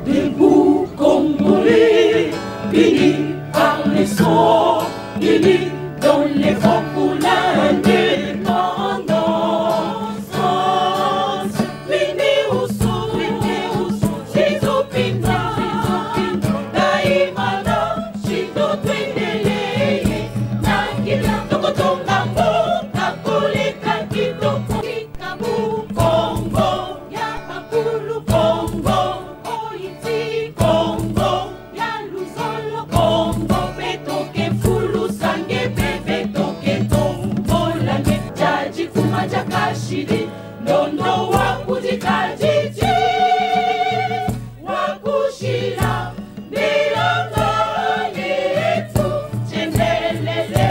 debout Congolais, unis par les sons, unis dans les vents pour l'indépendance. Unis au son, Zizopinda, Daimana, Shindo Twendele, Nagila, Tokotongambo, Kakole, Kakito, Kikabu, Congo, Yapakulu, Congo, Oiti, Congo, Yaluzolo, Congo, Betoke, Fulu, Sange, Betoke, Tombolange, Jaji, Kumaja, Kashiri, Nondo, Wakujikajiji, Wakushira, Milanga, Yetu, Chendelele.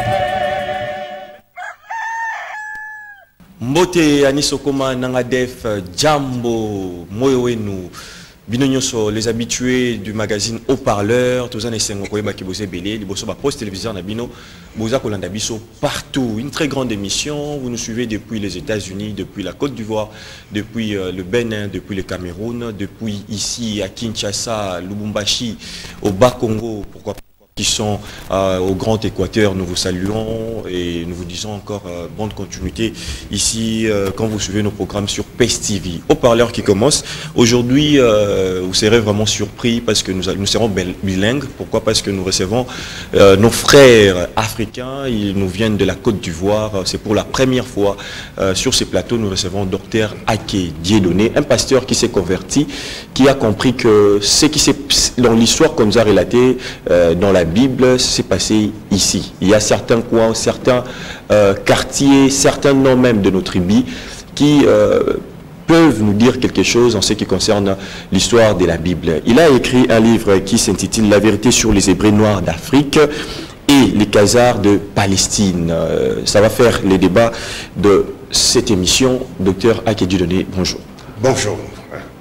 Mbote Anisokoma Nangadef, Jambo, Moyoenu, Binonyoso, les habitués du magazine Haut-Parleur, tous les Sengokoyeba qui bossent belé, les bossent post téléviseur Nabino, Boza Kolandabiso partout. Une très grande émission. Vous nous suivez depuis les États-Unis, depuis la Côte d'Ivoire, depuis le Bénin, depuis le Cameroun, depuis ici à Kinshasa, Lubumbashi, au Bas-Congo, pourquoi pas, qui sont au Grand Équateur. Nous vous saluons et nous vous disons encore bonne continuité ici quand vous suivez nos programmes sur PES TV. Haut-Parleur qui commence. Aujourd'hui, vous serez vraiment surpris parce que nous serons bilingues. Pourquoi? Parce que nous recevons nos frères africains. Ils nous viennent de la Côte d'Ivoire. C'est pour la première fois sur ces plateaux. Nous recevons Dr Aké Dieudonné, un pasteur qui s'est converti, qui a compris que ce qui s'est dans l'histoire qu'on nous a relaté dans la Bible s'est passé ici. Il y a certains coins, certains quartiers, certains noms même de nos tribus qui peuvent nous dire quelque chose en ce qui concerne l'histoire de la Bible. Il a écrit un livre qui s'intitule « La vérité sur les Hébreux noirs d'Afrique » et les Khazars de Palestine. Ça va faire les débats de cette émission. Docteur Aké Dieudonné, bonjour. Bonjour.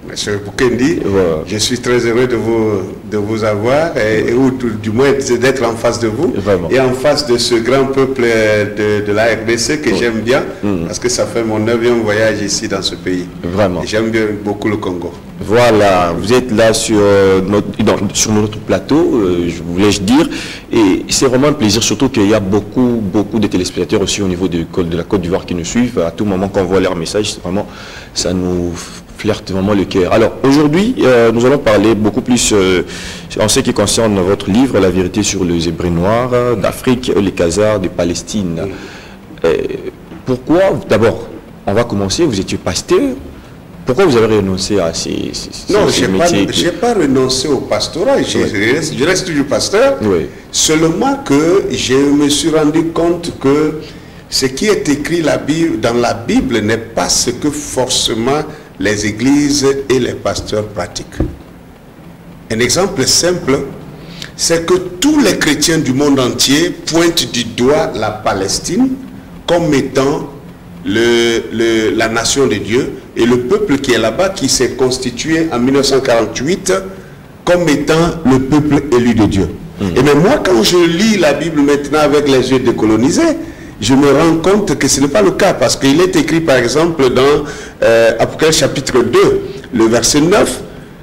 Monsieur Boukendi, je suis très heureux de vous avoir, ou du moins d'être en face de vous, vraiment. Et en face de ce grand peuple de la RDC que j'aime bien, parce que ça fait mon 9e voyage ici dans ce pays. Vraiment. J'aime bien beaucoup le Congo. Voilà, vous êtes là sur notre plateau, je voulais dire, et c'est vraiment un plaisir, surtout qu'il y a beaucoup de téléspectateurs aussi au niveau de la Côte d'Ivoire qui nous suivent. À tout moment qu'on voit leur message, vraiment, ça nous flirte vraiment le cœur. Alors aujourd'hui, nous allons parler beaucoup plus en ce qui concerne votre livre, La vérité sur les Hébreux noirs d'Afrique, les Khazars de Palestine. Pourquoi, d'abord, on va commencer, vous étiez pasteur. Pourquoi vous avez renoncé à ces métiers? Je n'ai pas renoncé au pastorat, je reste toujours pasteur, seulement que je me suis rendu compte que ce qui est écrit dans la Bible n'est pas ce que forcément les églises et les pasteurs pratiquent. Un exemple simple, c'est que tous les chrétiens du monde entier pointent du doigt la Palestine comme étant la nation de Dieu et le peuple qui est là-bas, qui s'est constitué en 1948 comme étant le peuple élu de Dieu. Et même moi, quand je lis la Bible maintenant avec les yeux décolonisés, je me rends compte que ce n'est pas le cas, parce qu'il est écrit par exemple dans Apocalypse chapitre 2, le verset 9,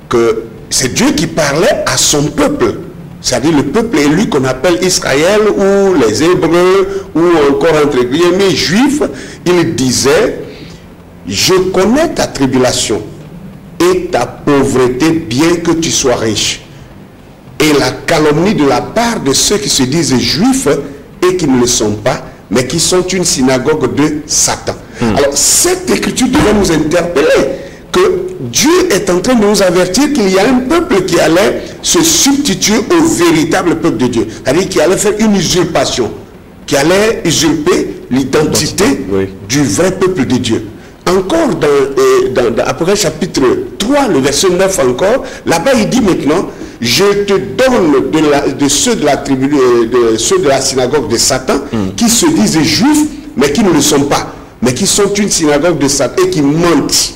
que c'est Dieu qui parlait à son peuple, c'est-à-dire le peuple élu qu'on appelle Israël, ou les Hébreux, ou encore entre guillemets Juifs. Il disait: je connais ta tribulation et ta pauvreté, bien que tu sois riche, et la calomnie de la part de ceux qui se disent juifs et qui ne le sont pas, mais qui sont une synagogue de Satan. Alors cette écriture devrait nous interpeller, que Dieu est en train de nous avertir qu'il y a un peuple qui allait se substituer au véritable peuple de Dieu, c'est-à-dire qui allait faire une usurpation, qui allait usurper l'identité du vrai peuple de Dieu. Encore dans Apocalypse chapitre 3, le verset 9 encore, là-bas il dit maintenant: je te donne de ceux de la tribu, de ceux de la synagogue de Satan, qui se disent juifs, mais qui ne le sont pas, mais qui sont une synagogue de Satan et qui mentent.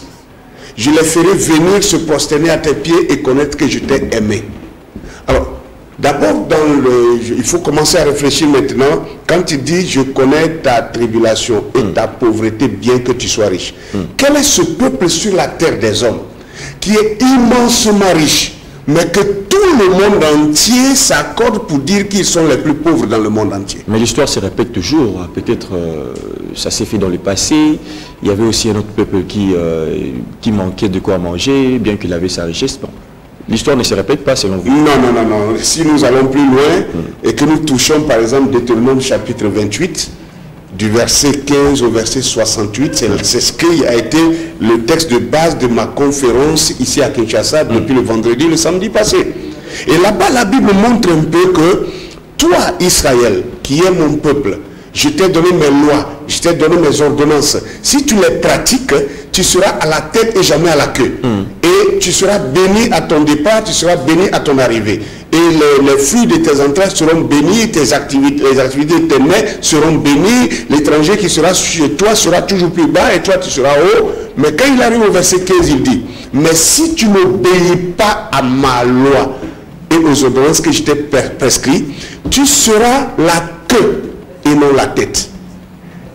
Je les ferai venir se prosterner à tes pieds et connaître que je t'ai aimé. Alors, d'abord, il faut commencer à réfléchir maintenant. Quand il dit: je connais ta tribulation et ta pauvreté, bien que tu sois riche. Quel est ce peuple sur la terre des hommes qui est immensement riche, mais que tout le monde entier s'accorde pour dire qu'ils sont les plus pauvres dans le monde entier. Mais l'histoire se répète toujours. Peut-être ça s'est fait dans le passé. Il y avait aussi un autre peuple qui manquait de quoi manger, bien qu'il avait sa richesse. Bon. L'histoire ne se répète pas selon vous? Non. Si nous allons plus loin et que nous touchons par exemple Deutéronome chapitre 28, du verset 15 au verset 68, c'est ce qui a été le texte de base de ma conférence ici à Kinshasa depuis le vendredi, le samedi passé. Et là-bas, la Bible montre un peu que toi, Israël, qui es mon peuple, je t'ai donné mes lois, je t'ai donné mes ordonnances. Si tu les pratiques, tu seras à la tête et jamais à la queue. Et tu seras béni à ton départ, tu seras béni à ton arrivée. Et les fruits de tes entrailles seront bénis, les activités de tes mains seront bénies, l'étranger qui sera chez toi sera toujours plus bas et toi tu seras haut. Mais quand il arrive au verset 15, il dit, mais si tu n'obéis pas à ma loi et aux ordonnances que je t'ai prescrites, tu seras la queue et non la tête.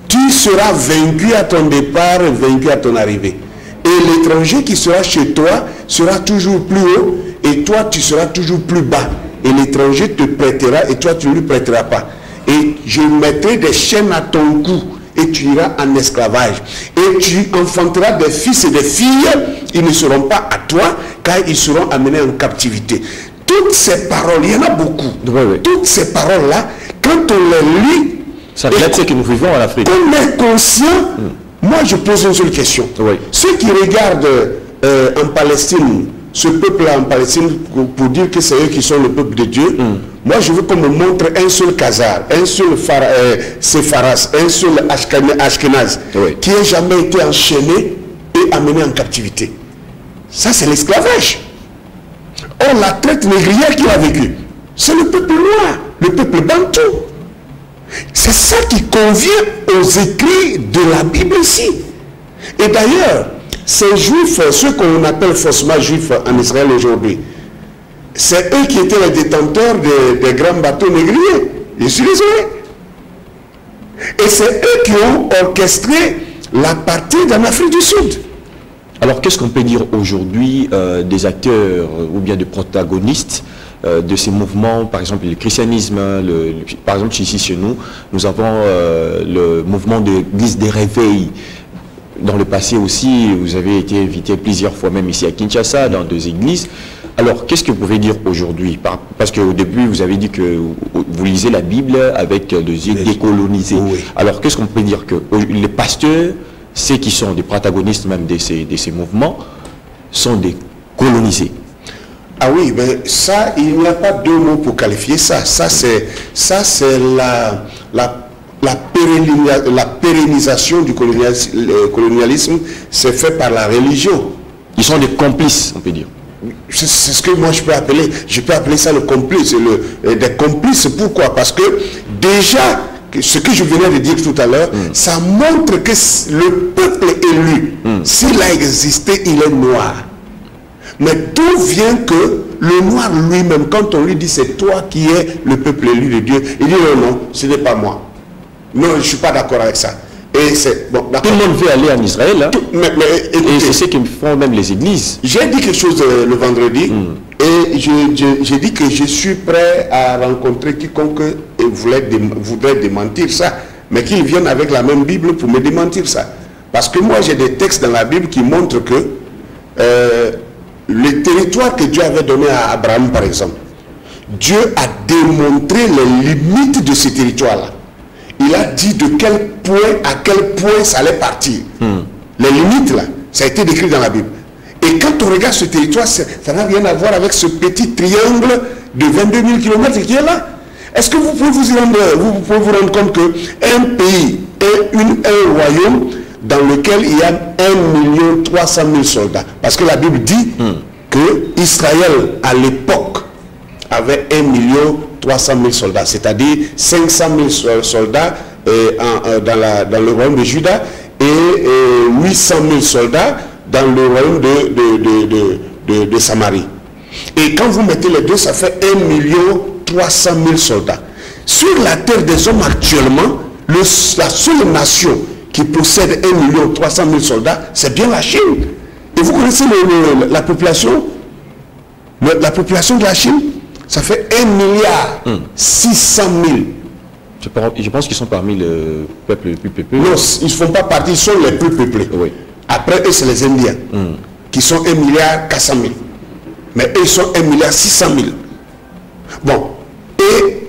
Tu seras vaincu à ton départ, vaincu à ton arrivée. Et l'étranger qui sera chez toi sera toujours plus haut et toi tu seras toujours plus bas. Et l'étranger te prêtera et toi tu ne lui prêteras pas. Et je mettrai des chaînes à ton cou et tu iras en esclavage. Et tu enfanteras des fils et des filles, ils ne seront pas à toi car ils seront amenés en captivité. Toutes ces paroles, il y en a beaucoup. Toutes ces paroles-là, quand on les lit, ça reflète ce que nous vivons en Afrique. On est conscient. Moi, je pose une seule question. Ceux qui regardent en Palestine, ce peuple-là en Palestine, pour dire que c'est eux qui sont le peuple de Dieu, moi, je veux qu'on me montre un seul Khazar, un seul Sepharas, un seul Ashkenaz, qui n'a jamais été enchaîné et amené en captivité. Ça, c'est l'esclavage. Or, la traite négrière qui a vécu, c'est le peuple noir, le peuple bantou. C'est ça qui convient aux écrits de la Bible ici. Et d'ailleurs, ces juifs, ceux qu'on appelle faussement juifs en Israël aujourd'hui, c'est eux qui étaient les détenteurs des grands bateaux négriers. Je suis désolé. Et c'est eux qui ont orchestré l'apartheid en Afrique du Sud. Alors qu'est-ce qu'on peut dire aujourd'hui des acteurs ou bien des protagonistes de ces mouvements, par exemple le christianisme, par exemple ici chez nous, nous avons le mouvement de l'église des réveils. Dans le passé aussi, vous avez été invité plusieurs fois même ici à Kinshasa, dans 2 églises. Alors, qu'est-ce que vous pouvez dire aujourd'hui? Parce qu'au début, vous avez dit que vous lisez la Bible avec des yeux décolonisés. Alors, qu'est-ce qu'on peut dire? Que les pasteurs, ceux qui sont des protagonistes même de ces mouvements, sont des colonisés. Ah oui, mais ça, il n'y a pas 2 mots pour qualifier ça. Ça, c'est la pérennisation du colonialisme, c'est fait par la religion. Ils sont des complices, on peut dire. C'est ce que moi je peux appeler ça le complice. Des complices, pourquoi? Parce que déjà, ce que je venais de dire tout à l'heure, ça montre que le peuple élu, s'il a existé, il est noir. Mais d'où vient que le noir lui-même, quand on lui dit c'est toi qui es le peuple élu de Dieu, il dit non, ce n'est pas moi. Non, je ne suis pas d'accord avec ça. Et c'est bon, tout le monde veut aller en Israël, hein? Écoutez, et c'est ce que font même les églises. J'ai dit quelque chose le vendredi et j'ai dit que je suis prêt à rencontrer quiconque voudrait démentir ça, mais qu'il vienne avec la même Bible pour me démentir ça. Parce que moi j'ai des textes dans la Bible qui montrent que le territoire que Dieu avait donné à Abraham par exemple, Dieu a démontré les limites de ce territoire-là. Il a dit de quel point à quel point ça allait partir. Les limites là, ça a été décrit dans la Bible. Et quand on regarde ce territoire, ça n'a rien à voir avec ce petit triangle de 22 000 km qui est là. Est-ce que vous pouvez vous rendre compte qu'un pays est un royaume dans lequel il y a 1 300 000 soldats? Parce que la Bible dit que Israël à l'époque avait 1 300 000 soldats, c'est-à-dire 500 000 soldats dans le royaume de Juda et 800 000 soldats dans le royaume de Samarie. Et quand vous mettez les deux, ça fait 1 300 000 soldats. Sur la terre des hommes actuellement, la seule nation qui possède 1 300 000 soldats, c'est bien la Chine. Et vous connaissez la population? Mais la population de la Chine, ça fait 1 milliard 600 000. Je pense qu'ils sont parmi le peuple le plus peuplé. Non, ils ne font pas partie, ils sont les plus peuplés. Oui. Après eux, c'est les Indiens, qui sont 1 milliard 400 000. Mais eux, ils sont 1 milliard 600 000. Bon, et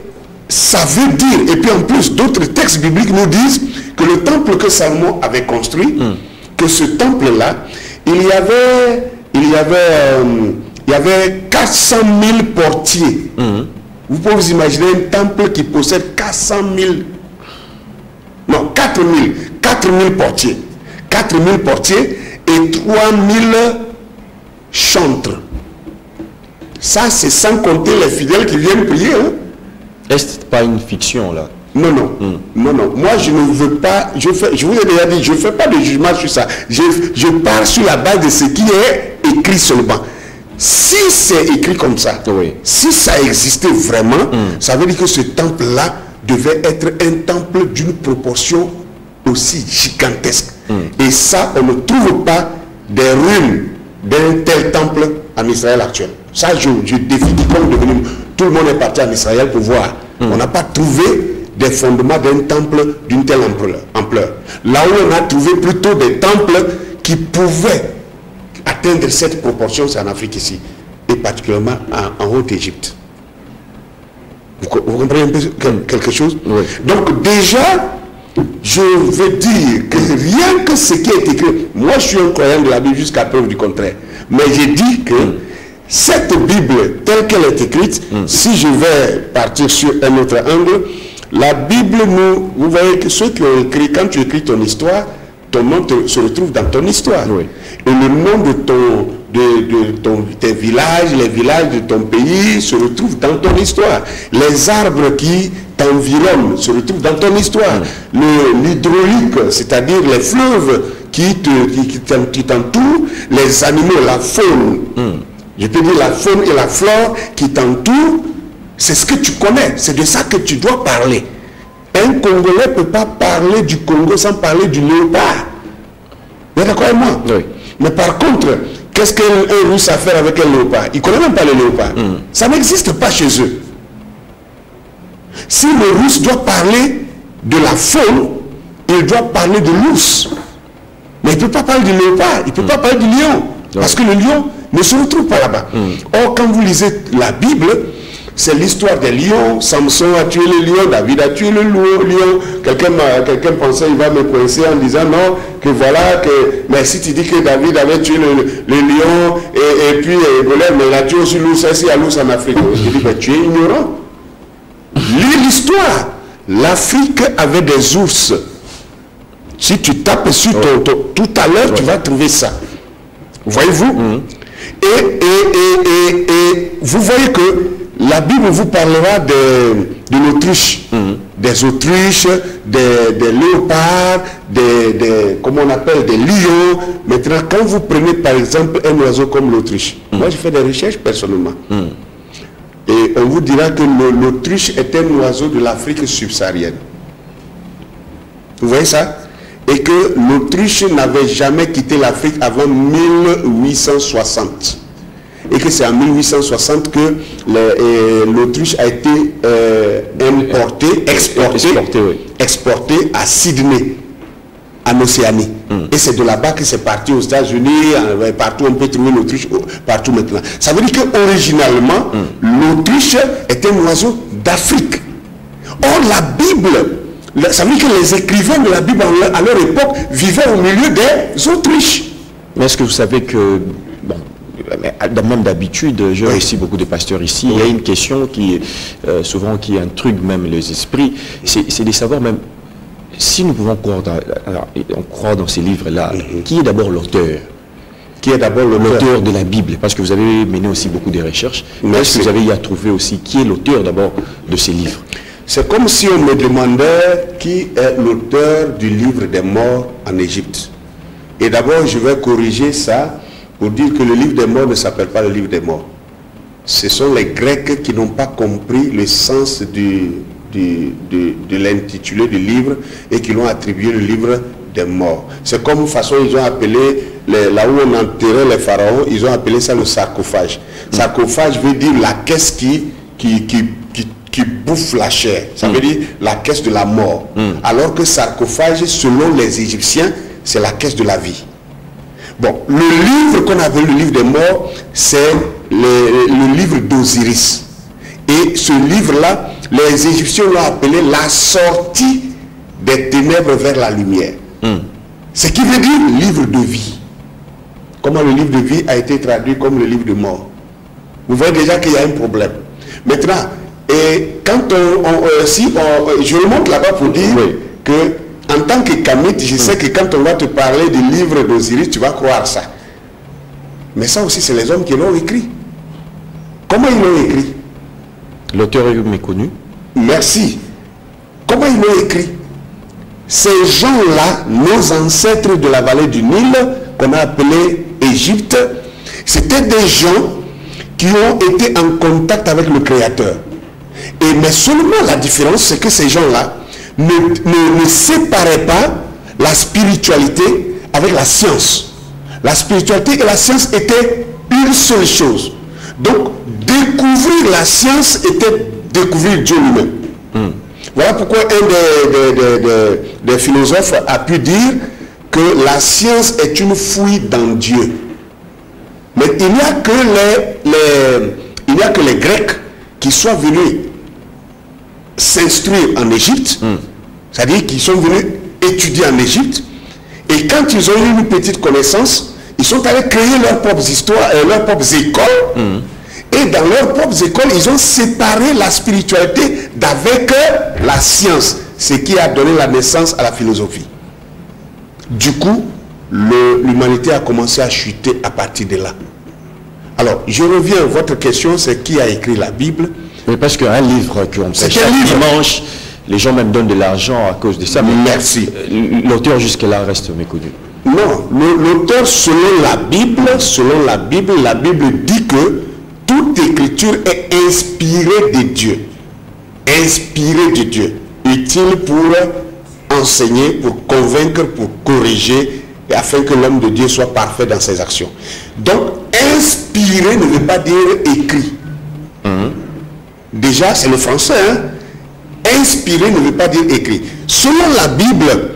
ça veut dire, et puis en plus, d'autres textes bibliques nous disent que le temple que Salomon avait construit, que ce temple-là, il y avait 400 000 portiers. Vous pouvez vous imaginer un temple qui possède 400 000, non, 4 000 portiers. 4 000 portiers et 3 000 chantres. Ça, c'est sans compter les fidèles qui viennent prier. Hein? Est-ce pas une fiction, là? Non, non. Non, non. Moi, je ne veux pas... Je vous ai déjà dit, je ne fais pas de jugement sur ça. Je parle sur la base de ce qui est écrit seulement. Si c'est écrit comme ça, si ça existait vraiment, ça veut dire que ce temple-là devait être un temple d'une proportion aussi gigantesque. Et ça, on ne trouve pas des ruines d'un tel temple en Israël actuel. Ça, je défie quiconque de venir. Tout le monde est parti en Israël pour voir. On n'a pas trouvé des fondements d'un temple d'une telle ampleur. Là où on a trouvé plutôt des temples qui pouvaient atteindre cette proportion, c'est en Afrique ici, et particulièrement en Haute-Égypte. Vous comprenez un peu quelque chose? Donc déjà, je veux dire que rien que ce qui est écrit, moi je suis un croyant de la Bible jusqu'à preuve du contraire, mais j'ai dit que cette Bible telle qu'elle est écrite, si je vais partir sur un autre angle, la Bible, vous voyez que ceux qui ont écrit, quand tu écris ton histoire, ton nom se retrouve dans ton histoire. Et le nom de tes villages, les villages de ton pays se retrouvent dans ton histoire. Les arbres qui t'environnent se retrouvent dans ton histoire. L'hydraulique, c'est-à-dire les fleuves qui t'entourent, les animaux, la faune, je peux dire la faune et la flore qui t'entourent, c'est ce que tu connais, c'est de ça que tu dois parler. Un Congolais ne peut pas parler du Congo sans parler du léopard. Vous êtes d'accord avec moi? Mais par contre, qu'est-ce qu'un Russe a à faire avec un léopard? Il ne connaît même pas le léopard. Ça n'existe pas chez eux. Si le Russe doit parler de la faune, il doit parler de l'ours. Mais il ne peut pas parler du léopard, il ne peut pas parler du lion. Parce que le lion ne se retrouve pas là-bas. Or, quand vous lisez la Bible, c'est l'histoire des lions. Samson a tué le lion, David a tué le lion. Quelqu'un pensait qu'il va me coincer en disant non, que voilà, mais si tu dis que David avait tué le lion et puis Goliath, mais il a tué aussi l'ours, il y a l'ours en Afrique. Je dis, mais tu es ignorant. Lis l'histoire. L'Afrique avait des ours. Si tu tapes sur tout à l'heure, tu vas trouver ça. Voyez-vous? Et vous voyez que la Bible vous parlera de l'Autriche, des autruches, des léopards, comment on appelle, des lions. Maintenant, quand vous prenez par exemple un oiseau comme l'autruche, moi je fais des recherches personnellement, et on vous dira que l'autruche est un oiseau de l'Afrique subsaharienne. Vous voyez ça? Et que l'autruche n'avait jamais quitté l'Afrique avant 1860. Et que c'est en 1860 que l'autruche a été exporté à Sydney, en Océanie. Et c'est de là-bas que c'est parti aux États-Unis, partout on peut trouver l'autruche, partout maintenant. Ça veut dire qu'originalement, l'autruche est un oiseau d'Afrique. Or, la Bible, ça veut dire que les écrivains de la Bible à leur époque vivaient au milieu des autruches. Mais est-ce que vous savez que, bon, même d'habitude, j'ai aussi beaucoup de pasteurs ici, il y a une question qui, souvent, qui intrigue même les esprits, c'est de savoir même, si nous pouvons croire dans ces livres-là, qui est d'abord l'auteur? Qui est d'abord l'auteur de la Bible? Parce que vous avez mené aussi beaucoup de recherches. Est-ce que vous avez y à trouver aussi qui est l'auteur d'abord de ces livres? C'est comme si on me demandait qui est l'auteur du livre des morts en Égypte. Et d'abord, je vais corriger ça pour dire que le livre des morts ne s'appelle pas le livre des morts. Ce sont les Grecs qui n'ont pas compris le sens de l'intitulé du livre et qui l'ont attribué le livre des morts. C'est comme de toute façon ils ont appelé là où on enterrait les pharaons, ils ont appelé ça le sarcophage. Sarcophage veut dire la caisse qui bouffe la chair. Ça veut dire la caisse de la mort. Alors que sarcophage, selon les Égyptiens, c'est la caisse de la vie. Bon, le livre qu'on appelle le livre des morts, c'est le livre d'Osiris. Et ce livre-là, les Égyptiens l'ont appelé la sortie des ténèbres vers la lumière. Ce qui veut dire livre de vie. Comment le livre de vie a été traduit comme le livre de mort. Vous voyez déjà qu'il y a un problème. Maintenant, et quand je remonte là-bas pour dire que en tant que kamite, je sais que quand on va te parler du livre d'Osiris, tu vas croire ça. Mais ça aussi, c'est les hommes qui l'ont écrit. Comment ils l'ont écrit? L'auteur est méconnu. Merci. Comment ils l'ont écrit? Ces gens-là, nos ancêtres de la vallée du Nil, qu'on a appelé Égypte, c'était des gens qui ont été en contact avec le Créateur. Mais seulement la différence, c'est que ces gens-là ne séparaient pas la spiritualité avec la science. La spiritualité et la science étaient une seule chose. Donc, découvrir la science était découvrir Dieu lui-même. Voilà pourquoi un des philosophes a pu dire que la science est une fouille dans Dieu. Mais il n'y a que les Grecs qui sont venus s'instruire en Égypte, c'est-à-dire qu'ils sont venus étudier en Égypte, et quand ils ont eu une petite connaissance, ils sont allés créer leurs propres histoires et leurs propres écoles. Et dans leurs propres écoles, ils ont séparé la spiritualité d'avec la science, ce qui a donné la naissance à la philosophie. Du coup, l'humanité a commencé à chuter à partir de là. Alors, je reviens à votre question, c'est qui a écrit la Bible? Mais parce qu'un livre qu'on prêche chaque dimanche, les gens même donnent de l'argent à cause de ça. Mais merci. L'auteur jusque-là reste méconnu. Non, l'auteur, selon la Bible dit que toute écriture est inspirée de Dieu. Inspirée de Dieu. Utile pour enseigner, pour convaincre, pour corriger, et afin que l'homme de Dieu soit parfait dans ses actions. Donc, inspiré ne veut pas dire écrit. Déjà, c'est le français. Inspiré ne veut pas dire écrit. Selon la Bible,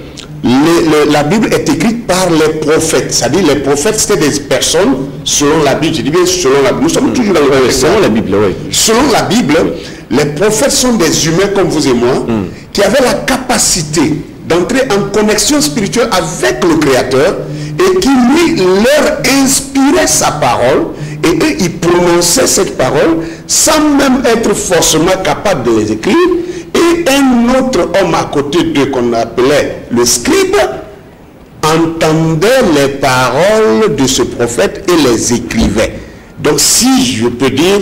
la Bible est écrite par les prophètes. C'est-à-dire les prophètes, c'était des personnes, selon la Bible, je dis bien selon la Bible, nous sommes toujours dans le selon la Bible, oui. Selon la Bible, les prophètes sont des humains comme vous et moi, qui avaient la capacité d'entrer en connexion spirituelle avec le Créateur et qui lui leur inspirait sa parole et eux ils prononçaient cette parole sans même être forcément capables de les écrire, et un autre homme à côté d'eux qu'on appelait le scribe entendait les paroles de ce prophète et les écrivait. Donc si je peux dire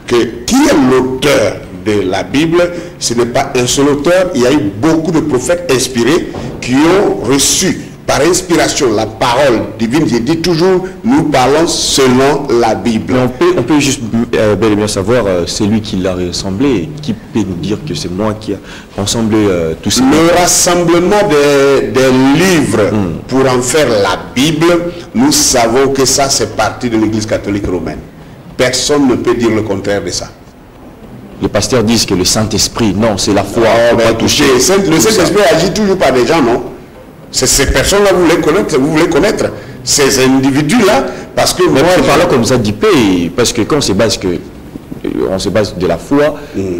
que qui est l'auteur de la Bible, ce n'est pas un seul auteur, il y a eu beaucoup de prophètes inspirés qui ont reçu par inspiration la parole divine. Je dis toujours, nous parlons selon la Bible. On peut juste bel et bien savoir, c'est lui qui l'a rassemblé. Qui peut nous dire que c'est moi qui a rassemblé tout ça? Le rassemblement des livres pour en faire la Bible, nous savons que ça c'est parti de l'Église catholique romaine. Personne ne peut dire le contraire de ça. Les pasteurs disent que le Saint-Esprit, non, c'est la foi. Le Saint-Esprit agit toujours par des gens, non? Ces personnes-là, vous voulez connaître ces individus-là, parce que mais moi, parlant comme ça d'IP, parce que quand on se base de la foi,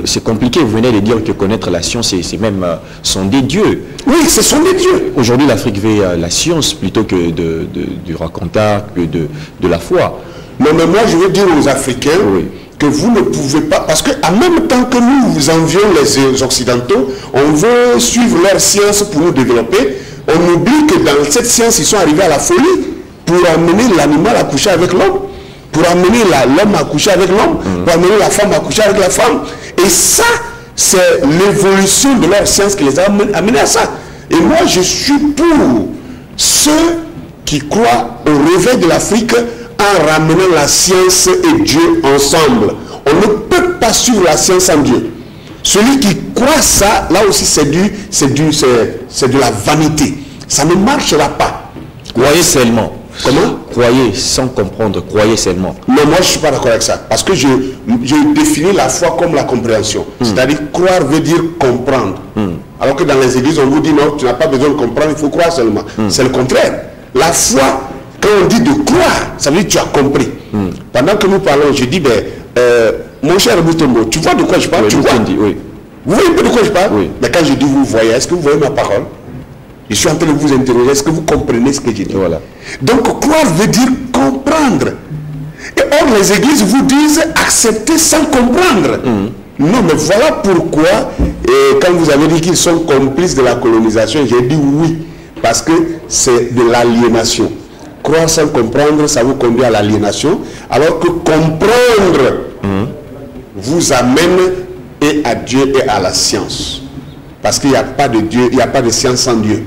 c'est compliqué. Vous venez de dire que connaître la science, c'est même sonder Dieu. Oui, c'est sonder Dieu. Aujourd'hui, l'Afrique veut la science plutôt que du raconteur, que de la foi. Non, mais moi, je veux dire aux Africains que vous ne pouvez pas, parce qu'en même temps que nous vous envions les Occidentaux, on veut suivre leur science pour nous développer. On oublie que dans cette science, ils sont arrivés à la folie pour amener l'animal à coucher avec l'homme, pour amener l'homme à coucher avec l'homme, pour amener la femme à coucher avec la femme. Et ça, c'est l'évolution de leur science qui les a amenés à ça. Et moi, je suis pour ceux qui croient au réveil de l'Afrique en ramenant la science et Dieu ensemble. On ne peut pas suivre la science sans Dieu. Celui qui croit ça, là aussi c'est de la vanité. Ça ne marchera pas. Croyez seulement. Comment? Croyez sans comprendre, croyez seulement. Non, moi je ne suis pas d'accord avec ça. Parce que je définis la foi comme la compréhension. C'est-à-dire croire veut dire comprendre. Alors que dans les églises, on vous dit non, tu n'as pas besoin de comprendre, il faut croire seulement. C'est le contraire. La foi, quand on dit de croire, ça veut dire que tu as compris. Pendant que nous parlons, je dis, mon cher Boutombo, tu vois de quoi je parle? Oui, tu vois? Oui. Vous voyez de quoi je parle? Oui. Mais quand je dis vous voyez, est-ce que vous voyez ma parole? Je suis en train de vous interroger, est-ce que vous comprenez ce que je dis? Voilà. Donc croire veut dire comprendre. Et or les églises vous disent accepter sans comprendre. Non, mais voilà pourquoi, quand vous avez dit qu'ils sont complices de la colonisation, j'ai dit oui, parce que c'est de l'aliénation. Croire sans comprendre, ça vous conduit à l'aliénation, alors que comprendre vous amène et à Dieu et à la science. Parce qu'il n'y a pas de Dieu, il n'y a pas de science sans Dieu.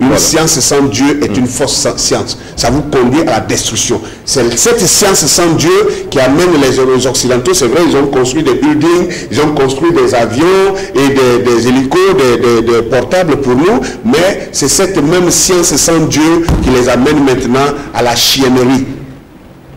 Une science sans Dieu est une fausse science. Ça vous conduit à la destruction. C'est cette science sans Dieu qui amène les Occidentaux. C'est vrai, ils ont construit des buildings, ils ont construit des avions et des hélicos, des portables pour nous. Mais c'est cette même science sans Dieu qui les amène maintenant à la chiennerie.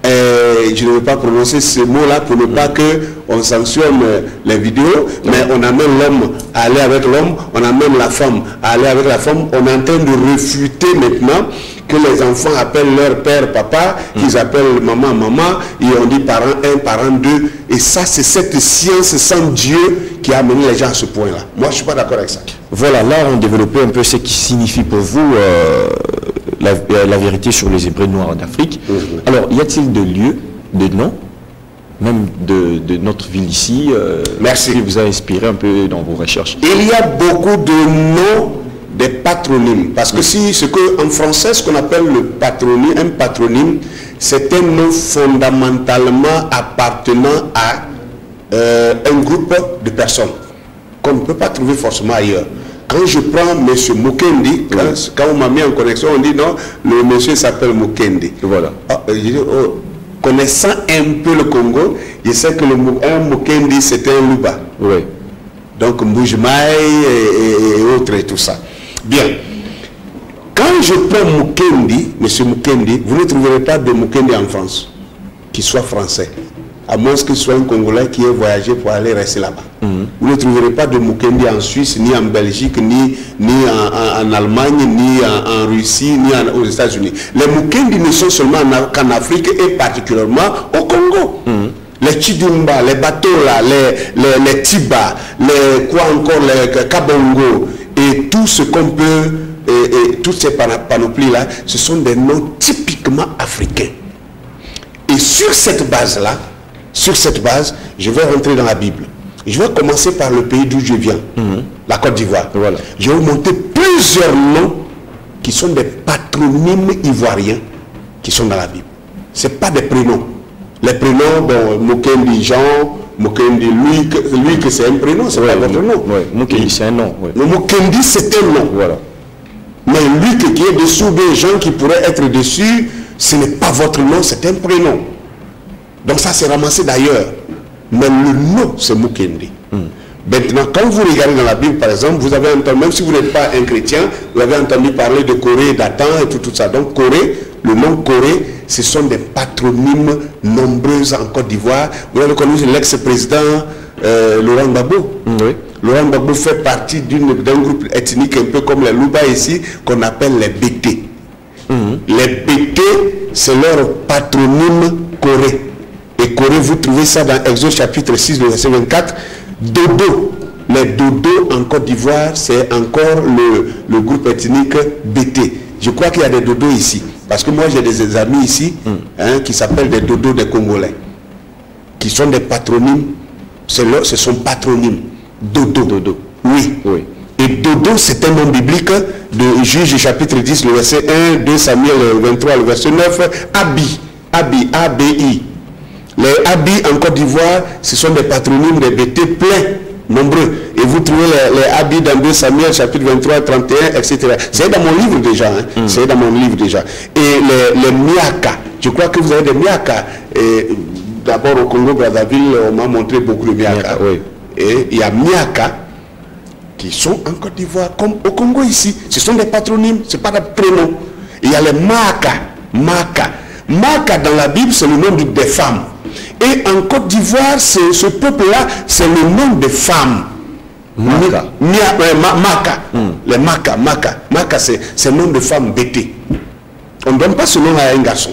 Je ne veux pas prononcer ce mot-là pour ne pas qu'on sanctionne les vidéos, mais on amène l'homme à aller avec l'homme, on amène la femme à aller avec la femme. On est en train de refuter maintenant que les enfants appellent leur père papa, qu'ils appellent maman maman, et on dit parent 1, parent 2. Et ça, c'est cette science sans Dieu qui a amené les gens à ce point-là. Moi, je ne suis pas d'accord avec ça. Voilà, là, on développait un peu ce qui signifie pour vous la vérité sur les Hébreux noirs d'Afrique. Alors, y a-t-il de lieux, de noms, même de notre ville ici, Merci. qui vous a inspiré un peu dans vos recherches? Il y a beaucoup de noms, des patronymes. Parce que si ce qu'en français, ce qu'on appelle le patronyme, un patronyme, c'est un nom fondamentalement appartenant à un groupe de personnes qu'on ne peut pas trouver forcément ailleurs. Quand je prends M. Mukendi, quand on m'a mis en connexion, on dit non, le monsieur s'appelle Mukendi. Voilà. Je dis, connaissant un peu le Congo, je sais que un Mukendi c'était un Luba. Oui. Donc Mbujmaï et autres et tout ça. Bien. Quand je prends Mukendi, M. Mukendi, vous ne trouverez pas de Mukendi en France, qui soit français. À moins que ce soit un Congolais qui ait voyagé pour aller rester là-bas. Vous ne trouverez pas de Mukendi en Suisse, ni en Belgique, ni en Allemagne, ni en Russie, ni aux États-Unis. Les Mukendi ne sont seulement qu'en Afrique et particulièrement au Congo. Les Chidumba, les Batola, les Tiba, les Kabongo, et tout ce qu'on peut, et toutes ces panoplies-là, ce sont des noms typiquement africains. Et sur cette base-là, je vais rentrer dans la Bible. Je vais commencer par le pays d'où je viens, la Côte d'Ivoire. Voilà. Je vais vous montrer plusieurs noms qui sont des patronymes ivoiriens qui sont dans la Bible. Ce n'est pas des prénoms. Les prénoms, bon, Mukendi Jean, Mukendi lui que c'est un prénom, c'est pas votre nom. Mukendi c'est un nom. Le Mukendi c'est un nom. Voilà. Mais lui qui est dessous des gens qui pourraient être dessus, ce n'est pas votre nom, c'est un prénom. Donc ça s'est ramassé d'ailleurs. Mais le nom, c'est Mukendi. Maintenant, quand vous regardez dans la Bible, par exemple, vous avez entendu, même si vous n'êtes pas un chrétien, vous avez entendu parler de Corée, d'Atan et tout ça. Donc Corée, le nom Corée, ce sont des patronymes nombreux en Côte d'Ivoire. Vous avez connu l'ex-président Laurent Gbagbo. Laurent Gbagbo fait partie d'un groupe ethnique un peu comme les Luba ici, qu'on appelle les Bété. Les Bété, c'est leur patronyme Corée. Et Corée, vous trouvez ça dans Exode chapitre 6, le verset 24. Dodo. Les Dodo en Côte d'Ivoire, c'est encore le groupe ethnique Bété. Je crois qu'il y a des Dodo ici. Parce que moi, j'ai des amis ici qui s'appellent des Dodo des Congolais. Qui sont des patronymes. Ce sont patronymes. Dodo. Oui. Et Dodo, c'est un nom biblique de Juge chapitre 10, le verset 1, 2 Samuel 23, le verset 9. Abi. A-B-I. Les Abi en Côte d'Ivoire, ce sont des patronymes des Bété pleins, nombreux. Et vous trouvez les Abi dans 2 Samuel, chapitre 23, 31, etc. C'est dans mon livre déjà. C'est dans mon livre déjà. Et les Miaka, je crois que vous avez des Miaka. D'abord au Congo-Brazzaville, on m'a montré beaucoup de Miaka. Et il y a Miaka qui sont en Côte d'Ivoire, comme au Congo ici. Ce sont des patronymes, ce n'est pas des prénoms. Il y a les Maaka. Maka. Maka dans la Bible, c'est le nom des femmes. Et en Côte d'Ivoire, ce peuple-là, c'est le nom des femmes. Maka. Maka. Les Maka. Maka, c'est le nom de femmes bêtées. On ne donne pas ce nom à un garçon.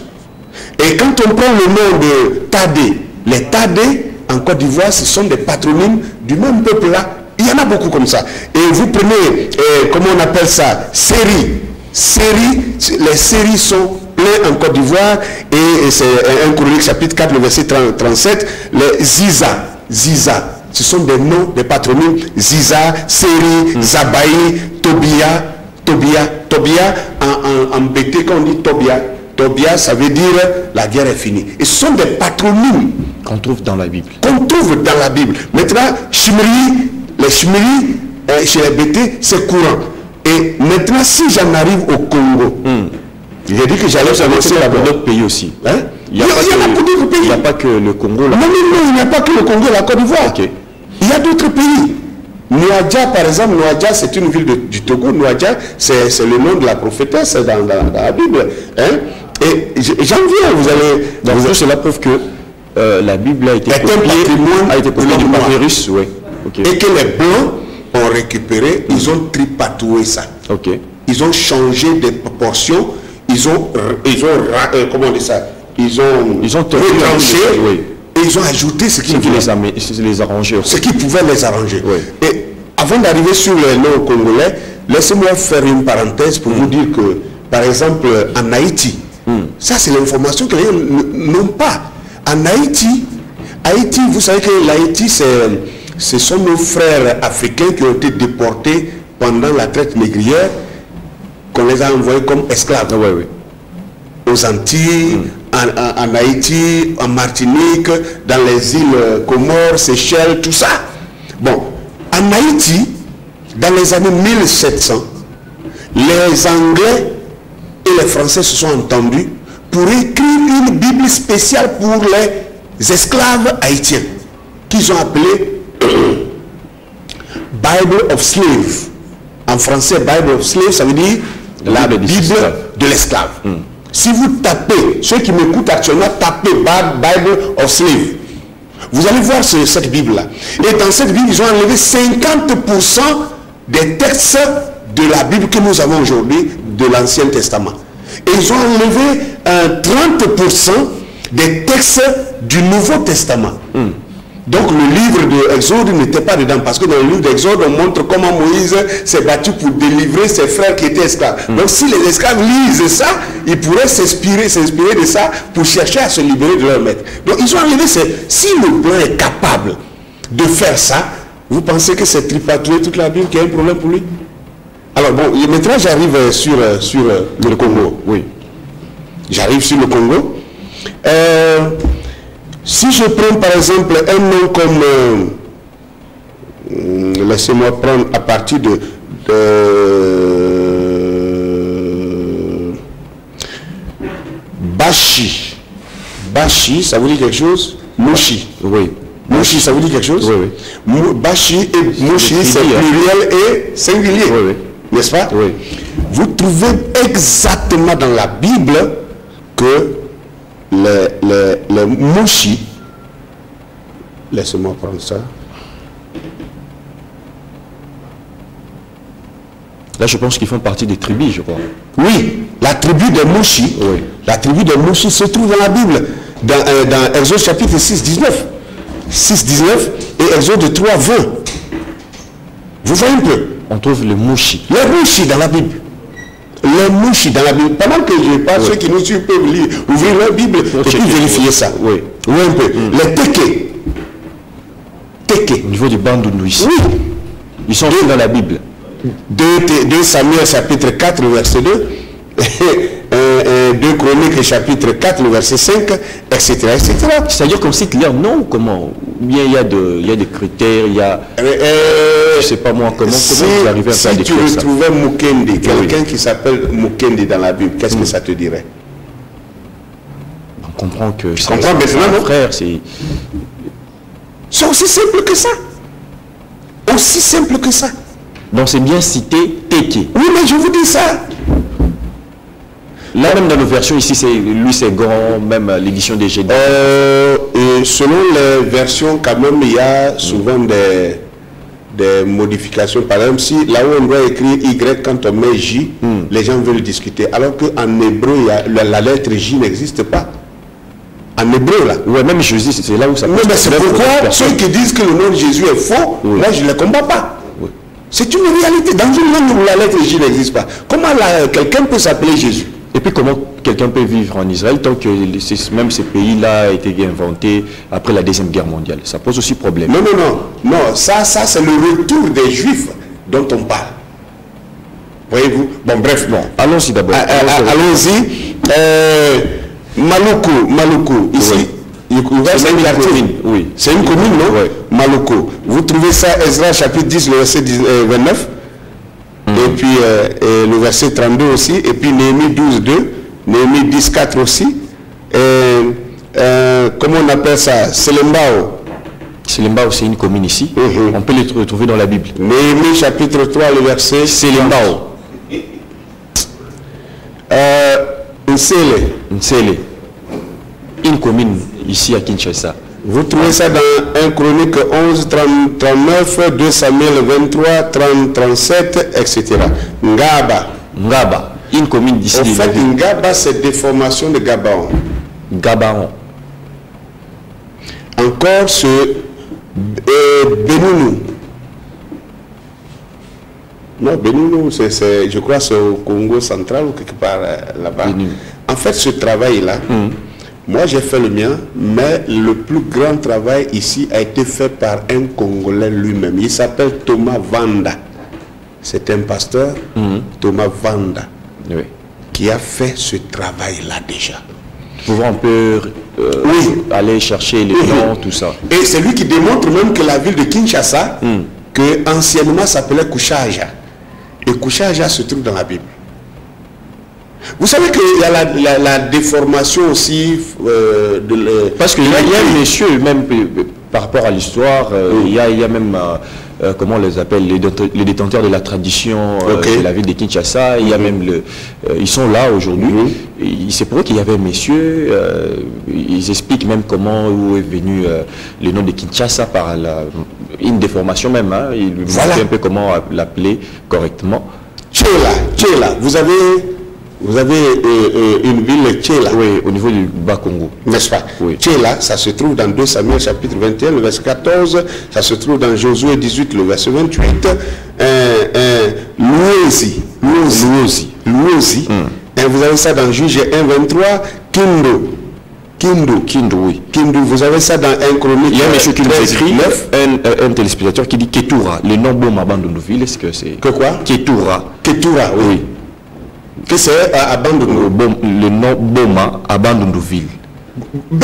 Et quand on prend le nom de Tadé, les Tadé, en Côte d'Ivoire, ce sont des patronymes du même peuple-là. Il y en a beaucoup comme ça. Et vous prenez, comment on appelle ça, série. Les séries sont pleines en Côte d'Ivoire. Et c'est un Chronique chapitre 4, le verset 37. Les Ziza. Ce sont des noms, des patronymes. Ziza, Série, Zabaï, Tobia. En bété, quand on dit Tobia, ça veut dire la guerre est finie. Et ce sont des patronymes qu'on trouve dans la Bible. Maintenant, Chimeri, les Chimeri, chez les bétés, c'est courant. Et maintenant, si j'en arrive au Congo, j'ai dit que j'allais annoncer dans d'autres pays aussi. Hein? Il y en a pour d'autres pays. Il n'y a pas que le Congo. Là. Non, il n'y a pas que le Congo, la Côte d'Ivoire. Okay. Il y a d'autres pays. Nouadja, par exemple, Nouadja, c'est une ville du Togo. Nouadja, c'est le nom de la prophétesse dans la Bible. Hein? Et j'en viens, vous allez... Donc, c'est la preuve que la Bible a été copiée du papyrus. Ouais. Okay. Et que les Blancs ont récupéré, ils ont tripatoué ça. Okay. Ils ont changé des proportions, ils ont comment on dit ça? Ils ont retranché, et ils ont ajouté ce qui les arrangeait. Ce qui pouvait les arranger. Oui. Et avant d'arriver sur les noms congolais, laissez-moi faire une parenthèse pour vous dire que, par exemple, en Haïti, ça c'est l'information que les gens n'ont pas. En Haïti, vous savez que l'Haïti, ce sont nos frères africains qui ont été déportés pendant la traite négrière, qu'on les a envoyés comme esclaves. Aux Antilles, en Haïti, en Martinique, dans les îles Comores, Seychelles, tout ça. Bon, en Haïti, dans les années 1700, les Anglais et les Français se sont entendus pour écrire une Bible spéciale pour les esclaves haïtiens, qu'ils ont appelé Bible of Slave. En français, Bible of Slave, ça veut dire la Bible de l'esclave. Si vous tapez, ceux qui m'écoutent actuellement, tapez Bible of Slave, vous allez voir cette Bible-là. Et dans cette Bible, ils ont enlevé 50% des textes de la Bible que nous avons aujourd'hui, de l'Ancien Testament. Et ils ont enlevé 30% des textes du Nouveau Testament. Donc le livre de Exode n'était pas dedans, parce que dans le livre d'Exode, on montre comment Moïse s'est battu pour délivrer ses frères qui étaient esclaves. Donc si les esclaves lisent ça, ils pourraient s'inspirer de ça pour chercher à se libérer de leur maître. Donc ils ont enlevé si le blanc est capable de faire ça, vous pensez que c'est tripatouiller toute la Bible qui a un problème pour lui? Alors bon, maintenant j'arrive sur le Congo. Oui. J'arrive sur le Congo. Si je prends par exemple un nom comme, laissez-moi prendre à partir de Bashi. Bashi, ça vous dit quelque chose? Mouchi. Oui. Mouchi, ça vous dit quelque chose? Oui. Bashi et Mouchi, c'est pluriel et singulier. Oui. N'est-ce pas? Oui. Vous trouvez exactement dans la Bible que les Mouchi, laissez-moi prendre ça. Là, je pense qu'ils font partie des tribus, je crois. Oui, la tribu des Mouchi, la tribu des Mouchi se trouve dans la Bible, dans Exode chapitre 6, 19. 6, 19 et Exode 3, 20. Vous voyez un peu? On trouve les Mouchi. Les Mouchi dans la Bible. Les Mouchi dans la Bible. Pendant que je parle, ceux qui nous suivent peuvent lire, ouvrir leur Bible et puis vérifier ça. Oui. Oui, un peu. Les Teke. Au niveau du Bandundu ici. Oui. Ils sont aussi dans la Bible. 2 Samuel chapitre 4, verset 2. 2 Chroniques chapitre 4, le verset 5, etc. etc. C'est-à-dire qu'on cite leur nom ou comment? Bien, il y a des critères, il y a... je sais pas moi, comment vous arrivez à faire des critères? Si tu retrouvais Mukendi, quelqu'un qui s'appelle Mukendi dans la Bible, qu'est-ce que ça te dirait? On comprend que... Je comprends maintenant, mon frère, c'est... C'est aussi simple que ça. Aussi simple que ça. Donc c'est bien cité Teke. Oui, mais je vous dis ça. Là, même dans nos versions ici, lui c'est grand, même l'édition des G2. Et selon les versions, quand même, il y a souvent des modifications. Par exemple, si là où on doit écrire Y, quand on met J, les gens veulent discuter. Alors qu'en hébreu, la lettre J n'existe pas. En hébreu, là. Ouais, même Jésus, c'est là où ça... Non, mais c'est pourquoi ceux qui disent que le nom de Jésus est faux, moi je ne les combats pas. Oui. C'est une réalité. Dans une langue où la lettre J n'existe pas, comment quelqu'un peut s'appeler Jésus? Et puis comment quelqu'un peut vivre en Israël tant que même ces pays-là ont été inventés après la Deuxième Guerre mondiale? Ça pose aussi problème. Non, non, non. Non, ça c'est le retour des Juifs dont on parle. Voyez-vous? Bon, bref, bon. Allons-y d'abord. Allons-y. Maluku, ici, c'est une commune. Oui. C'est une commune, non? Oui. Maluku. Vous trouvez ça, Ezra chapitre 10, le verset 29. Et puis le verset 32 aussi. Et puis Néhémie 12, 2. Néhémie 10, 4 aussi. Comment on appelle ça? Selembao. Selembao, c'est une commune ici. On peut les retrouver dans la Bible. Néhémie chapitre 3, le verset Selembao. Nsele, une commune ici à Kinshasa. Vous trouvez ça dans 1 Chronique 11, 39, 2 Samuel 23, 30, 37, etc. Ngaba, une commune d'ici. En fait, Ngaba, c'est déformation de Gabaon. Gabaon. Encore ce Benounou. Non, Benounou, je crois que c'est au Congo central ou quelque part là-bas. En fait, ce travail-là, moi j'ai fait le mien, mais le plus grand travail ici a été fait par un Congolais lui-même. Il s'appelle Thomas Vanda. C'est un pasteur, Thomas Vanda, qui a fait ce travail-là déjà. Pouvons un peu aller chercher les noms, tout ça. Et c'est lui qui démontre même que la ville de Kinshasa, que anciennement s'appelait Kushaja. Et Kushaja se trouve dans la Bible. Vous savez qu'il y a la déformation aussi parce qu'il y a un monsieur, même par rapport à l'histoire, il y a même, comment on les appelle, les détenteurs de la tradition de la ville de Kinshasa, il y a même ils sont là aujourd'hui. C'est pour eux qu'il y avait un monsieur, ils expliquent même où est venu le nom de Kinshasa par une déformation même, hein, ils montrent un peu comment l'appeler correctement. Tchéla, vous avez une ville Tchéla. Oui, au niveau du Bas-Congo. N'est-ce pas? Oui. Tchéla, ça se trouve dans 2 Samuel chapitre 21, le verset 14. Ça se trouve dans Josué 18, le verset 28. Louosi. Vous avez ça dans Juge 1, 23. Kindu, oui. Kindu, vous avez ça dans 1 Chronique. Il y a un monsieur qui nous écrit, un téléspectateur qui dit Ketura, le nom Boma Bandondoville, est-ce que c'est... Que quoi? Ketura, oui. Que c'est à Bandondoville? Le nom Boma à Bandondoville.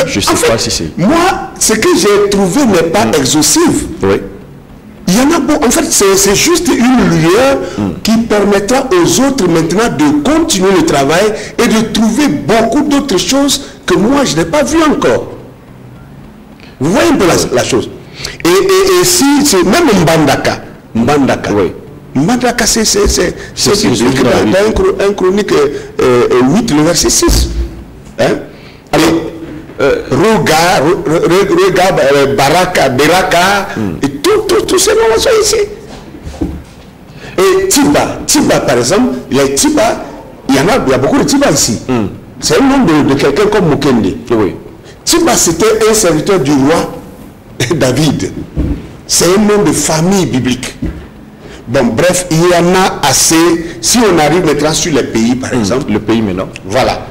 Je ne sais pas si c'est... Moi, ce que j'ai trouvé n'est pas exhaustif. Oui. Il y en a beaucoup. En fait, c'est juste une lueur qui permettra aux autres maintenant de continuer le travail et de trouver beaucoup d'autres choses que moi, je n'ai pas vu encore. Vous voyez un peu la chose. Et si c'est même Mbandaka. Oui. Mbandaka, c'est dans un Chronique 8, le verset 6. Hein? Allez, Ruga, Baraka, Beraka, et tous ces noms sont ici. Et Tiba, par exemple, il y a Tiba, il y a beaucoup de Tiba ici. C'est un nom de quelqu'un comme Mukende. Oui. Tiba, c'était un serviteur du roi David. C'est un nom de famille biblique. Bon, bref, il y en a assez. Si on arrive maintenant sur les pays, par exemple. Le pays maintenant. Voilà.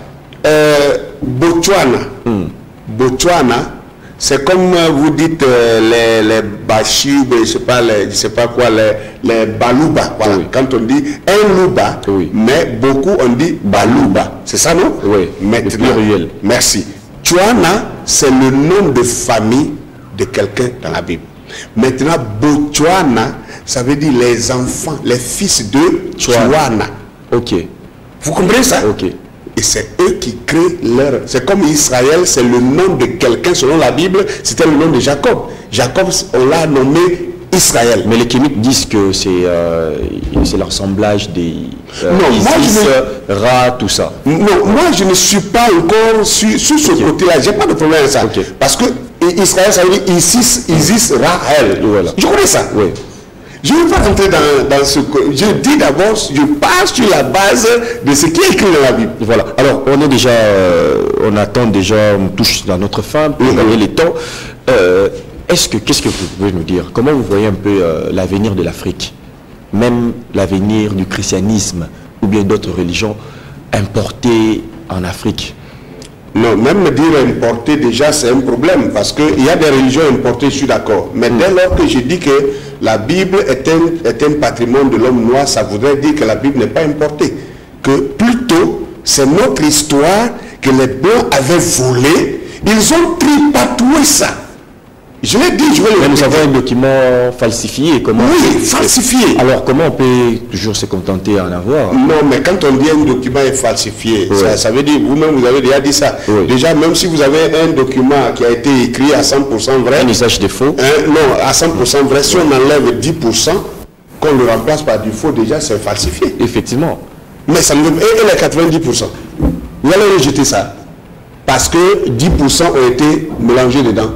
Botswana, c'est comme vous dites les Bashi, je sais pas quoi, les Baluba. Voilà. Oui. Quand on dit un Luba, mais beaucoup on dit Baluba. C'est ça, non? Oui. Maintenant, merci. Tswana, c'est le nom de famille de quelqu'un dans la Bible. Maintenant, Botswana, ça veut dire les enfants, les fils de Tswana. Ok. Vous comprenez ça? Ok. Et c'est eux qui créent leur... C'est comme Israël, c'est le nom de quelqu'un selon la Bible, c'était le nom de Jacob. Jacob, on l'a nommé Israël. Mais les kémites disent que c'est l'assemblage des Isis, Ra, tout ça. Non, moi je ne suis pas encore sur ce côté-là. J'ai pas de problème avec ça. Parce que Israël, ça veut dire Isis, Ra, El. Voilà. Je connais ça. Oui. Je ne vais pas rentrer dans ce... Je dis d'abord, je pars sur la base de ce qui est écrit dans la Bible. Voilà. Alors, on est déjà... on attend déjà, on touche dans notre fin, pour gagner les temps. Qu'est-ce que vous pouvez nous dire? Comment vous voyez un peu l'avenir de l'Afrique? Même l'avenir du christianisme ou bien d'autres religions importées en Afrique? Non, même me dire importer déjà c'est un problème parce qu'il y a des religions importées, je suis d'accord. Mais dès lors que je dis que la Bible est un patrimoine de l'homme noir, ça voudrait dire que la Bible n'est pas importée. Que plutôt, c'est notre histoire que les Blancs avaient volé. Ils ont tripatoué ça. Je l'ai dit, je vais le répéter. Nous avons un document falsifié. Comment oui, falsifié. Alors comment on peut toujours se contenter à en avoir? Non, mais quand on dit un document est falsifié, ça veut dire, vous-même vous avez déjà dit ça. Oui. Déjà, même si vous avez un document qui a été écrit à 100% vrai. Un usage de faux. Non, à 100% vrai, si on enlève 10%, qu'on le remplace par du faux, déjà c'est falsifié. Effectivement. Mais ça me... Et les 90%. Vous allez rejeter ça. Parce que 10% ont été mélangés dedans.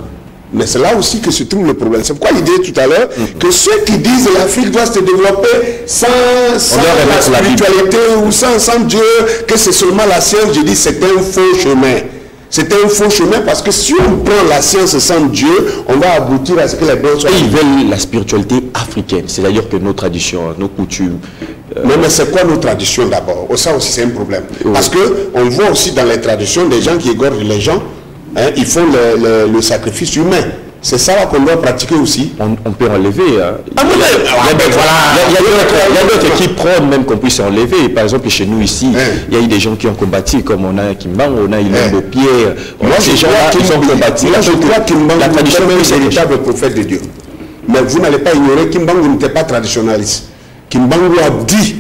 Mais c'est là aussi que se trouve le problème. C'est pourquoi il disait tout à l'heure que ceux qui disent que l'Afrique doit se développer sans la spiritualité ou sans Dieu, que c'est seulement la science, je dis c'est un faux chemin. C'est un faux chemin parce que si on prend la science sans Dieu, on va aboutir à ce que les blancs soient... Et ils veulent la spiritualité africaine, c'est-à-dire que nos traditions, nos coutumes... Non, mais c'est quoi nos traditions d'abord? Ça aussi c'est un problème. Oui. Parce qu'on voit aussi dans les traditions des gens qui égorgent les gens. Hein, ils font le sacrifice humain. C'est ça qu'on doit pratiquer aussi. On peut enlever. Hein. Ah, il y a d'autres qui prônent même qu'on puisse enlever. Par exemple, chez nous ici, il y a eu des gens qui ont combattu, comme on a Kimbangu, on a Ilembo Pierre. Moi, ces gens-là qui ont combattu. Là, je crois que Kimbangu est un véritable prophète de Dieu. Mais vous n'allez pas ignorer que Kimbangu n'était pas traditionnaliste. Kimbangu a dit: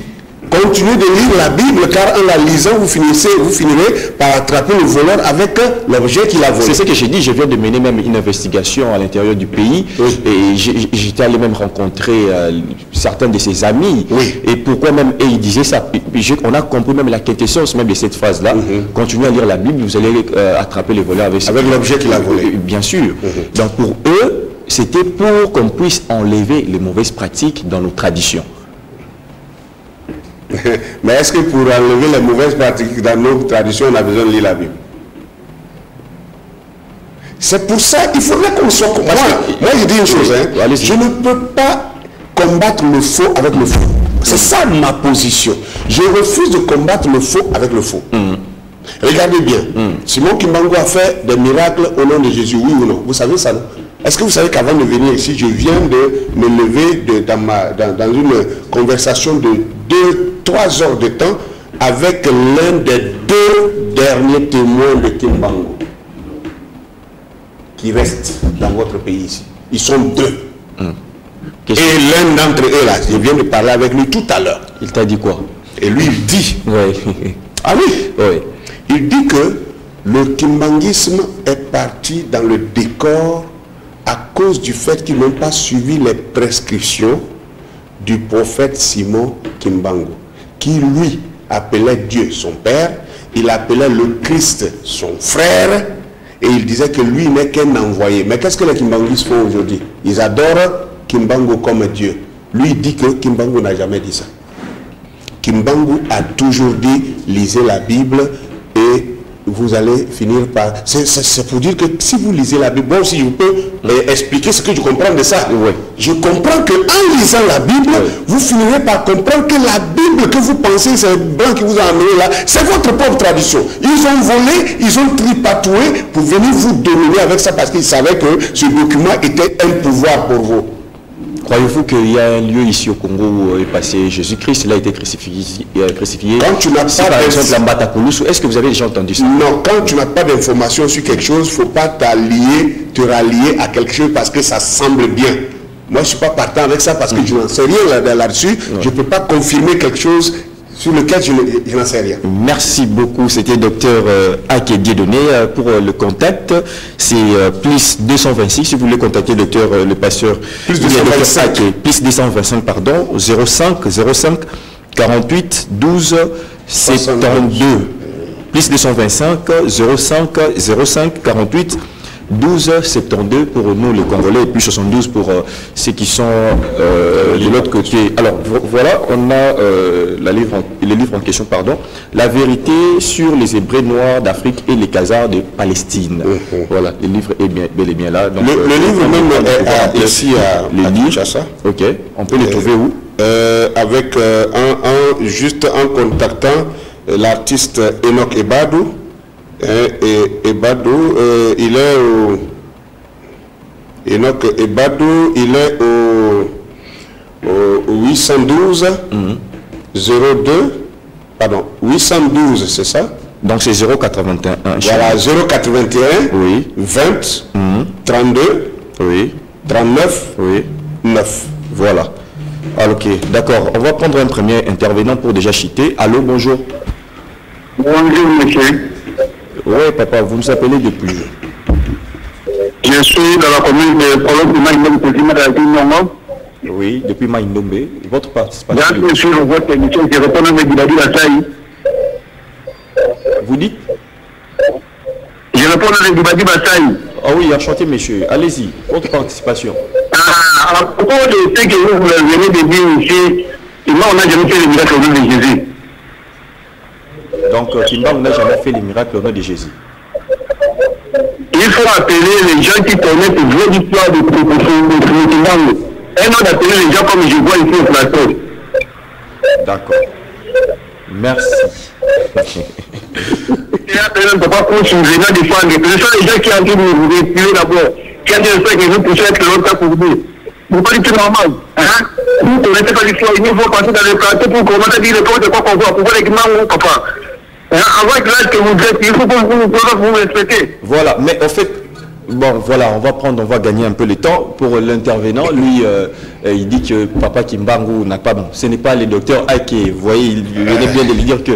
continuez de lire la Bible, car en la lisant, vous finirez par attraper le voleur avec l'objet qu'il a volé. C'est ce que j'ai dit. Je viens de mener même une investigation à l'intérieur du pays. Oui. Et j'étais allé même rencontrer certains de ses amis. Oui. Et pourquoi même ils disaient ça? On a compris même la quintessence même de cette phrase-là. Continuez à lire la Bible, vous allez attraper le voleur avec l'objet qu'il a volé. Bien sûr. Donc pour eux, c'était pour qu'on puisse enlever les mauvaises pratiques dans nos traditions. Mais est-ce que pour enlever les mauvaises pratiques dans nos traditions, on a besoin de lire la Bible? C'est pour ça qu'il faudrait qu'on soit... Moi, je dis une chose, hein, je ne peux pas combattre le faux avec le faux. C'est ça ma position. Je refuse de combattre le faux avec le faux. Regardez bien, Simon Kimbangu a fait des miracles au nom de Jésus, oui ou non? Vous savez ça, non? Est-ce que vous savez qu'avant de venir ici, je viens de me lever dans une conversation de 2-3 heures de temps avec l'un des 2 derniers témoins de Kimbangu qui restent dans votre pays ici. Ils sont 2. Et l'un d'entre eux là, je viens de parler avec lui tout à l'heure. Il t'a dit quoi? Et lui il dit, ah oui, il dit que le kimbanguisme est parti dans le décor à cause du fait qu'ils n'ont pas suivi les prescriptions du prophète Simon Kimbangu, qui lui appelait Dieu son père, il appelait le Christ son frère, et il disait que lui n'est qu'un envoyé. Mais qu'est-ce que les kimbanguistes font aujourd'hui? Ils adorent Kimbangu comme Dieu. Lui il dit que Kimbangu n'a jamais dit ça. Kimbangu a toujours dit: lisez la Bible et vous allez finir par... C'est pour dire que si vous lisez la Bible, moi aussi je peux expliquer ce que je comprends de ça. Je comprends qu'en lisant la Bible, vous finirez par comprendre que la Bible que vous pensez, c'est blanc qui vous a amené là, c'est votre propre tradition. Ils ont volé, ils ont tripatoué pour venir vous dominer avec ça parce qu'ils savaient que ce document était un pouvoir pour vous. Croyez-vous qu'il y a un lieu ici au Congo où est passé Jésus-Christ, il a été crucifié? Quand tu n'as pas, par exemple, la Mbatakoulousou, est-ce que vous avez déjà entendu ça? Non, quand tu n'as pas d'informations sur quelque chose, il ne faut pas te rallier à quelque chose parce que ça semble bien. Moi, je ne suis pas partant avec ça parce que je n'en sais rien là-dessus. Je ne peux pas confirmer quelque chose sur lequel je n'en sais rien. Merci beaucoup, c'était docteur Ake Dieudonné. Pour le contact, c'est plus 226, si vous voulez contacter le pasteur plus 225, plus 225, pardon, 05 48 12 72. Plus 225 05 48 12 72 pour nous les Congolais et puis 72 pour ceux qui sont de l'autre côté. Alors voilà, on a le livre en question, pardon, La vérité sur les Hébreux noirs d'Afrique et les Khazars de Palestine. Voilà, le livre est bel et bien là. Donc, le livre même est ici à Kinshasa. Ok, on peut le trouver où? Avec juste en contactant l'artiste Enoch Ebadou. Et Ebadou, il est au... Enoch Ebadou, il est au 812 02, pardon, 812, c'est ça? Donc c'est 081. Voilà, 081, oui. 20, 32, oui. 39, oui. 9. Voilà. Alors, ok, d'accord. On va prendre un premier intervenant pour déjà chiter. Allô, bonjour. Bonjour, monsieur. Oui, papa, vous nous appelez depuis? Je suis dans la commune de Polo de Maïndombe. Oui, depuis Maïndombe. Votre participation? Je suis dans votre émission, je réponds à Medibadi Bassaï. Vous dites? Je réponds à Medibadi Bassaï. Ah oui, enchanté, monsieur. Allez-y, votre participation. À propos de ce que vous venez de dire ici, on n'a jamais fait le miracle au nom de Jésus. Donc, Kimba, on n'a jamais fait les miracles au nom de Jésus. Il faut appeler les gens qui connaissent votre histoire de Kimbangu. Et non d'appeler les gens comme je vois ici au plateau. D'accord. Merci. Et après, on ne peut pas prendre sur les gens défendre. Ce sont les gens qui ont envie de vous respirer d'abord. Qui ont dit que vous poussez être longtemps pour vous. Vous pas du tout normal. Vous ne connaissez pas l'histoire. Il faut passer dans le plateau pour commencer à dire le de quoi qu'on voit. Pour voir les Kimbangu, papa. Avec l'âge que vous êtes, il faut que vous respectez. Voilà, mais en fait, bon, voilà, on va gagner un peu le temps pour l'intervenant. Lui, il dit que Papa Kimbangu n'a pas bon. Ce n'est pas le docteur Ake. Vous voyez, il venait bien de lui dire que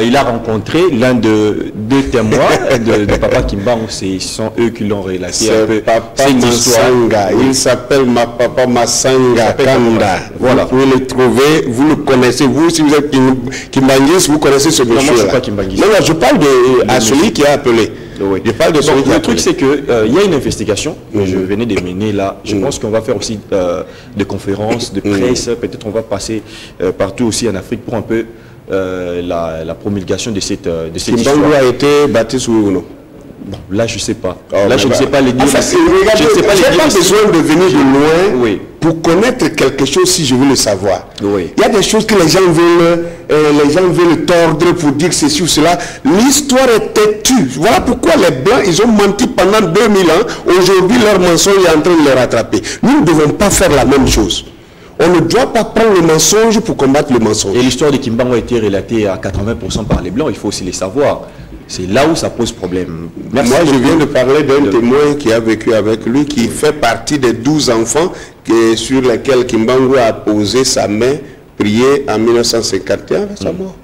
il a rencontré l'un de deux témoins de Papa Kimbangu. Ce sont eux qui l'ont relaté un peu. Papa Massanga. Il s'appelle Papa Massanga Kanda. Voilà. Vous le trouvez, vous le connaissez. Vous, si vous êtes Kimbangis, vous connaissez ce monsieur. Non, moi, je ne suis pas Kimbangis. Non, je parle à celui qui a appelé. Oui. Je parle de celui qui a appelé. Le truc, c'est qu'il y a une investigation que je venais de mener là. Je pense qu'on va faire aussi des conférences, de presse. Peut-être on va passer partout aussi en Afrique pour un peu la promulgation de cette histoire. Kimbangu a été baptisé ou non? Bon, là, je ne sais pas. Là, je ne sais pas les dire. Enfin, je n'ai pas besoin de venir de loin pour connaître quelque chose si je veux le savoir. Oui. Il y a des choses que les gens veulent tordre pour dire ceci ou cela. L'histoire est têtue. Voilà pourquoi les Blancs, ils ont menti pendant 2000 ans. Aujourd'hui, leur mensonge est en train de les rattraper. Nous ne devons pas faire la même chose. On ne doit pas prendre le mensonge pour combattre le mensonge. Et l'histoire de Kimbangu a été relatée à 80% par les Blancs. Il faut aussi les savoir. C'est là où ça pose problème. Merci. Moi, je viens de parler d'un témoin qui a vécu avec lui, qui fait partie des 12 enfants sur lesquels Kimbangu a posé sa main, prié en 1951 à sa mort.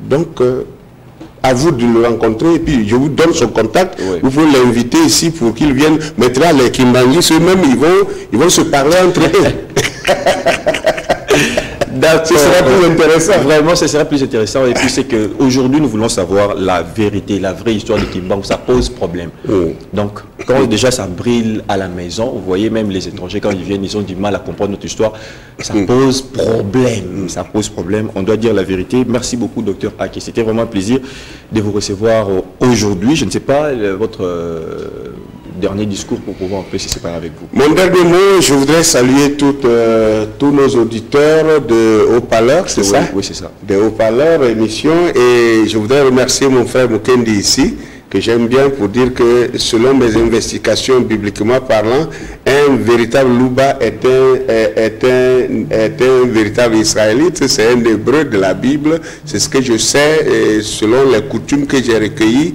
Donc, à vous de le rencontrer, et puis je vous donne son contact. Vous pouvez l'inviter ici pour qu'il vienne. Maintenant, les Kimbangis eux-mêmes, ils vont se parler entre eux. Ce serait plus intéressant. Vraiment, ce serait plus intéressant. Et puis, c'est qu'aujourd'hui, nous voulons savoir la vérité, la vraie histoire de Kimbangu. Ça pose problème. Donc, quand déjà ça brille à la maison, vous voyez, même les étrangers, quand ils viennent, ils ont du mal à comprendre notre histoire. Ça pose problème. Ça pose problème. On doit dire la vérité. Merci beaucoup, docteur Ake. C'était vraiment un plaisir de vous recevoir aujourd'hui. Je ne sais pas, votre dernier discours pour pouvoir un peu se séparer avec vous. Mon dernier mot, je voudrais saluer tous nos auditeurs de Haut-Parleur, c'est ça? Oui, c'est ça. De Haut-Parleur, émission, et je voudrais remercier mon frère Mukendi ici, que j'aime bien pour dire que selon mes investigations bibliquement parlant, un véritable Louba est un véritable Israélite, c'est un Hébreu de la Bible, c'est ce que je sais et selon les coutumes que j'ai recueillies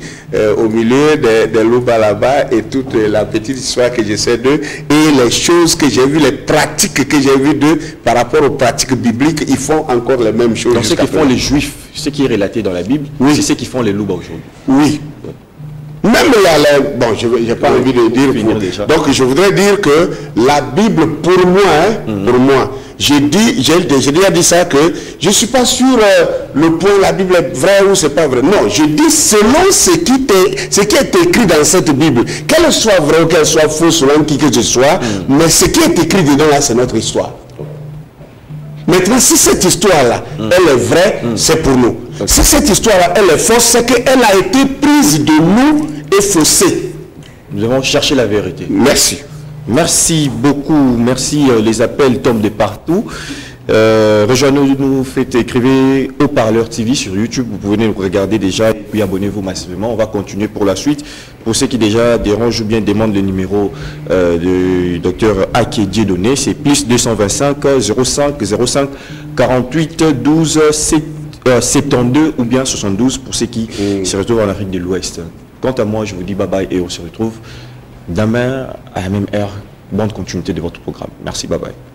au milieu des Louba là-bas et toute la petite histoire que je sais d'eux et les choses que j'ai vues, les pratiques que j'ai vues d'eux par rapport aux pratiques bibliques, ils font encore les mêmes choses. Donc ce qu'ils font les Juifs, ce qui est relaté dans la Bible, oui, c'est ce qu'ils font les Louba aujourd'hui. Oui. Même là, bon, je n'ai pas envie de dire. Donc je voudrais dire que la Bible, pour moi, j'ai déjà dit ça, que je ne suis pas sur le point la Bible est vraie ou c'est pas vrai. Non, je dis selon ce qui est écrit dans cette Bible, qu'elle soit vraie ou qu'elle soit fausse, selon qui que ce soit, mais ce qui est écrit dedans là, c'est notre histoire. Maintenant, si cette histoire-là, elle est vraie, c'est pour nous. Si cette histoire-là, elle est fausse, c'est qu'elle a été prise de nous et faussée. Nous devons chercher la vérité. Merci. Merci beaucoup. Merci. Les appels tombent de partout. Rejoignez-nous, écrivez Haut-Parleur TV sur YouTube. Vous pouvez nous regarder déjà et puis abonnez-vous massivement. On va continuer pour la suite. Pour ceux qui déjà dérangent ou bien demandent le numéro du docteur Akédié Donné, c'est plus 225 05 05 48 12 72 ou bien 72 pour ceux qui se retrouvent en Afrique de l'Ouest. Quant à moi, je vous dis bye bye et on se retrouve demain à la même heure. Bonne continuité de votre programme. Merci, bye bye.